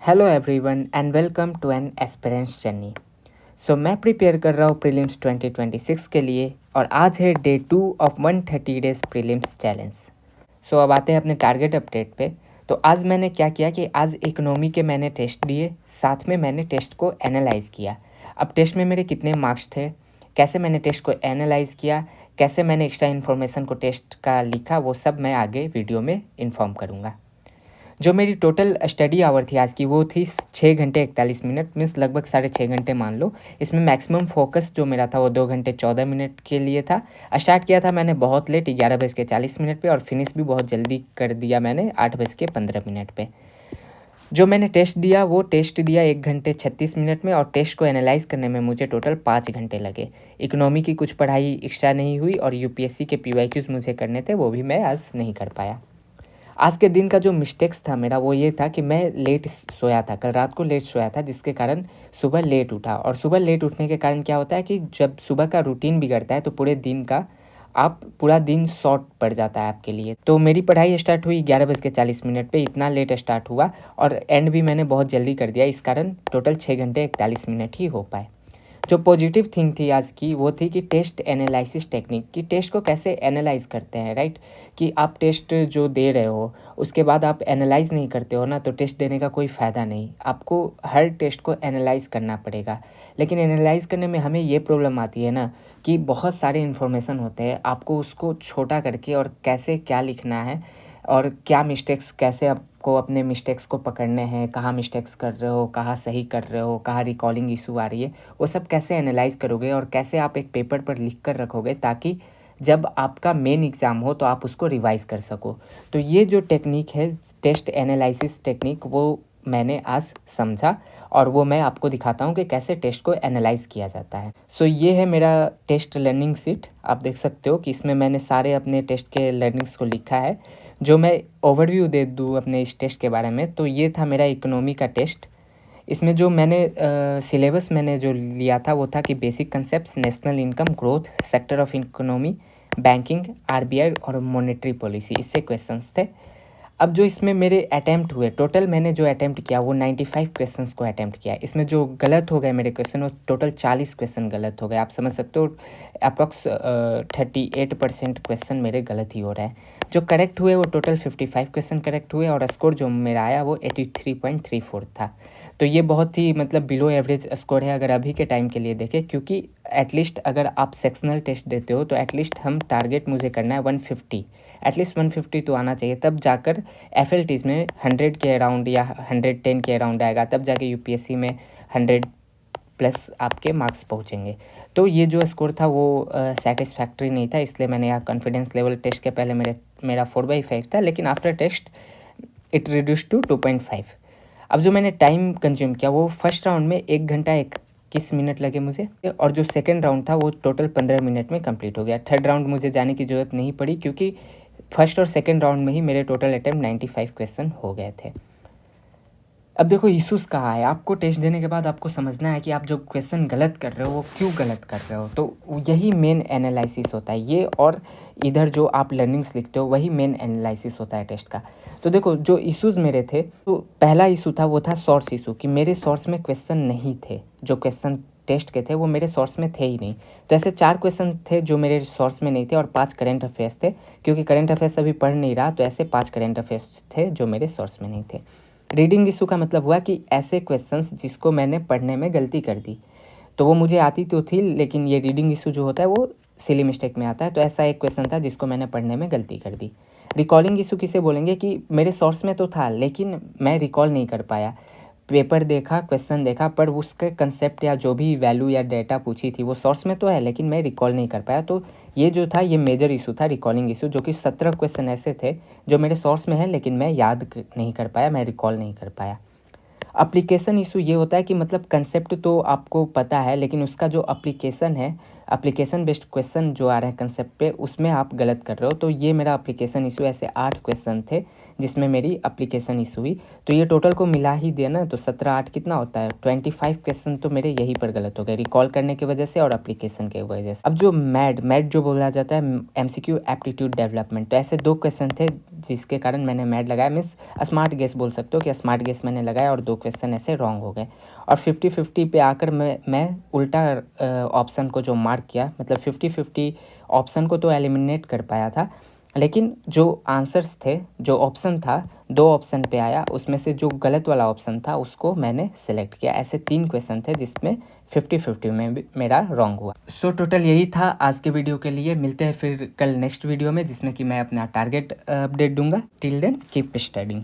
Hello everyone and welcome to an aspirants journey. So मैं prepare कर रहा हूँ प्रीलिम्स 2026 के लिए और आज है day 2 of 130 days prelims challenge. So अब आते हैं अपने टारगेट अपडेट पे। तो आज मैंने क्या किया कि आज इकोनॉमी के मैंने टेस्ट दिए, साथ में मैंने टेस्ट को एनालाइज़ किया। अब टेस्ट में मेरे कितने मार्क्स थे, कैसे मैंने टेस्ट को एनालाइज़ किया, कैसे मैंने एक्स्ट्रा इन्फॉर्मेशन को टेस्ट का लिखा, वो सब मैं आगे वीडियो में इन्फॉर्म करूँगा। जो मेरी टोटल स्टडी आवर थी आज की वो थी 6 घंटे 41 मिनट, मीन्स लगभग 6.5 घंटे मान लो। इसमें मैक्सिमम फोकस जो मेरा था वो 2 घंटे 14 मिनट के लिए था। स्टार्ट किया था मैंने बहुत लेट 11:40 पे और फिनिश भी बहुत जल्दी कर दिया मैंने 8:15 पे। जो मैंने टेस्ट दिया वो टेस्ट दिया 1 घंटे 36 मिनट में और टेस्ट को एनालाइज करने में मुझे टोटल 5 घंटे लगे। इकोनॉमी की कुछ पढ़ाई एक्स्ट्रा नहीं हुई और यूपीएससी के पीवाईक्यूज मुझे करने थे, वो भी मैं आज नहीं कर पाया। आज के दिन का जो मिस्टेक्स था मेरा वो ये था कि मैं लेट सोया था, कल रात को लेट सोया था, जिसके कारण सुबह लेट उठा। और सुबह लेट उठने के कारण क्या होता है कि जब सुबह का रूटीन बिगड़ता है तो पूरा दिन शॉर्ट पड़ जाता है आपके लिए। तो मेरी पढ़ाई स्टार्ट हुई 11:40 पे, इतना लेट स्टार्ट हुआ और एंड भी मैंने बहुत जल्दी कर दिया, इस कारण टोटल 6 घंटे 41 मिनट ही हो पाए। जो पॉजिटिव थिंग थी आज की वो थी कि टेस्ट एनालिसिस टेक्निक, कि टेस्ट को कैसे एनालाइज करते हैं, राइट। कि आप टेस्ट जो दे रहे हो उसके बाद आप एनालाइज नहीं करते हो ना, तो टेस्ट देने का कोई फ़ायदा नहीं। आपको हर टेस्ट को एनालाइज करना पड़ेगा। लेकिन एनालाइज करने में हमें ये प्रॉब्लम आती है ना कि बहुत सारे इन्फॉर्मेशन होते हैं, आपको उसको छोटा करके और कैसे क्या लिखना है और क्या मिस्टेक्स, कैसे आपको अपने मिस्टेक्स को पकड़ने हैं, कहाँ मिस्टेक्स कर रहे हो, कहाँ सही कर रहे हो, कहाँ रिकॉलिंग इशू आ रही है, वो सब कैसे एनालाइज करोगे और कैसे आप एक पेपर पर लिख कर रखोगे ताकि जब आपका मेन एग्ज़ाम हो तो आप उसको रिवाइज़ कर सको। तो ये जो टेक्निक है टेस्ट एनालिसिस टेक्निक, वो मैंने आज समझा और वो मैं आपको दिखाता हूँ कि कैसे टेस्ट को एनालाइज किया जाता है। सो ये है मेरा टेस्ट लर्निंग शीट, आप देख सकते हो कि इसमें मैंने सारे अपने टेस्ट के लर्निंग्स को लिखा है। जो मैं ओवरव्यू दे दूँ अपने इस टेस्ट के बारे में, तो ये था मेरा इकोनॉमी का टेस्ट। इसमें जो मैंने सिलेबस मैंने जो लिया था वो था कि basic concept, national income growth, sector of economy, banking, RBI और मॉनेटरी पॉलिसी, इससे क्वेश्चंस थे। अब जो इसमें मेरे अटैम्प्ट हुए, टोटल मैंने जो अटैम्प्ट किया वो 95 क्वेश्चंस को अटैम्प्ट किया। इसमें जो गलत हो गए मेरे क्वेश्चन वो टोटल 40 क्वेश्चन गलत हो गए। आप समझ सकते हो अप्रॉक्स 38% क्वेश्चन मेरे गलत ही हो रहे हैं। जो करेक्ट हुए वो टोटल 55 क्वेश्चन करेक्ट हुए और स्कोर जो मेरा आया वो 83.34 था। तो ये बहुत ही मतलब बिलो एवरेज स्कोर है अगर अभी के टाइम के लिए देखें, क्योंकि एटलीस्ट अगर आप सेक्शनल टेस्ट देते हो तो एटलीस्ट हम टारगेट मुझे करना है 150, एटलीस्ट 150 तो आना चाहिए, तब जाकर एफएलटीज में 100 के अराउंड या 110 के अराउंड आएगा, तब जाके यूपीएससी में 100 प्लस आपके मार्क्स पहुंचेंगे। तो ये जो स्कोर था वो सेटिस्फैक्ट्री नहीं था, इसलिए मैंने यहाँ कॉन्फिडेंस लेवल टेस्ट के पहले मेरा 4/5 था, लेकिन after test it reduce to 2.5। अब जो मैंने टाइम कंज्यूम किया वो फर्स्ट राउंड में 1 घंटा 21 मिनट लगे मुझे और जो सेकंड राउंड था वो टोटल 15 मिनट में कंप्लीट हो गया। थर्ड राउंड मुझे जाने की ज़रूरत नहीं पड़ी क्योंकि फर्स्ट और सेकंड राउंड में ही मेरे टोटल अटेम्प्ट 95 क्वेश्चन हो गए थे। अब देखो इश्यूज़ कहाँ है, आपको टेस्ट देने के बाद आपको समझना है कि आप जो क्वेश्चन गलत कर रहे हो वो क्यों गलत कर रहे हो, तो यही मेन एनालिसिस होता है ये। और इधर जो आप लर्निंग्स लिखते हो वही मेन एनालिसिस होता है टेस्ट का। तो देखो जो इश्यूज़ मेरे थे, तो पहला इशू था वो था सोर्स इशू, कि मेरे सोर्स में क्वेश्चन नहीं थे। जो क्वेश्चन टेस्ट के थे वो मेरे सोर्स में थे ही नहीं। तो ऐसे 4 क्वेश्चन थे जो मेरे सोर्स में नहीं थे और 5 करेंट अफेयर्स थे, क्योंकि करेंट अफेयर्स अभी पढ़ नहीं रहा, तो ऐसे 5 करेंट अफेयर्स थे जो मेरे सोर्स में नहीं थे। रीडिंग इशू का मतलब हुआ कि ऐसे क्वेश्चंस जिसको मैंने पढ़ने में गलती कर दी, तो वो मुझे आती तो थी, लेकिन ये रीडिंग इशू जो होता है वो सिली मिस्टेक में आता है। तो ऐसा एक क्वेश्चन था जिसको मैंने पढ़ने में गलती कर दी। रिकॉलिंग इशू किसे बोलेंगे, कि मेरे सोर्स में तो था लेकिन मैं रिकॉल नहीं कर पाया। पेपर देखा, क्वेश्चन देखा, पर उसके कंसेप्ट या जो भी वैल्यू या डेटा पूछी थी वो सोर्स में तो है लेकिन मैं रिकॉल नहीं कर पाया। तो ये जो था ये मेजर इशू था, रिकॉलिंग इशू, जो कि 17 क्वेश्चन ऐसे थे जो मेरे सोर्स में है लेकिन मैं याद नहीं कर पाया, मैं रिकॉल नहीं कर पाया। एप्लीकेशन इशू ये होता है कि मतलब कंसेप्ट तो आपको पता है लेकिन उसका जो एप्लीकेशन है, एप्लीकेशन बेस्ड क्वेश्चन जो आ रहे हैं कंसेप्ट पे, उसमें आप गलत कर रहे हो। तो ये मेरा एप्लीकेशन इशू, ऐसे 8 क्वेश्चन थे जिसमें मेरी एप्लीकेशन इशू हुई। तो ये टोटल को मिला ही दिया ना, तो 17 8 कितना होता है, 25 क्वेश्चन तो मेरे यहीं पर गलत हो गए, रिकॉल करने की वजह से और एप्लीकेशन की वजह से। अब जो मैड जो बोला जाता है, MCQ एप्टीट्यूड डेवलपमेंट, तो ऐसे 2 क्वेश्चन थे जिसके कारण मैंने मैड लगाया, मीन्स स्मार्ट गेस बोल सकते हो कि स्मार्ट गेस मैंने लगाया और 2 क्वेश्चन ऐसे रॉन्ग हो गए। और 50-50 पे आकर मैं उल्टा ऑप्शन को जो मार्क किया, मतलब 50-50 ऑप्शन को तो एलिमिनेट कर पाया था, लेकिन जो आंसर्स थे, जो ऑप्शन था, 2 ऑप्शन पे आया, उसमें से जो गलत वाला ऑप्शन था उसको मैंने सेलेक्ट किया। ऐसे 3 क्वेश्चन थे जिसमें 50-50 में भी मेरा रॉन्ग हुआ। सो टोटल यही था आज के वीडियो के लिए। मिलते हैं फिर कल नेक्स्ट वीडियो में, जिसमें कि मैं अपना टारगेट अपडेट दूंगा। Till then keep studying.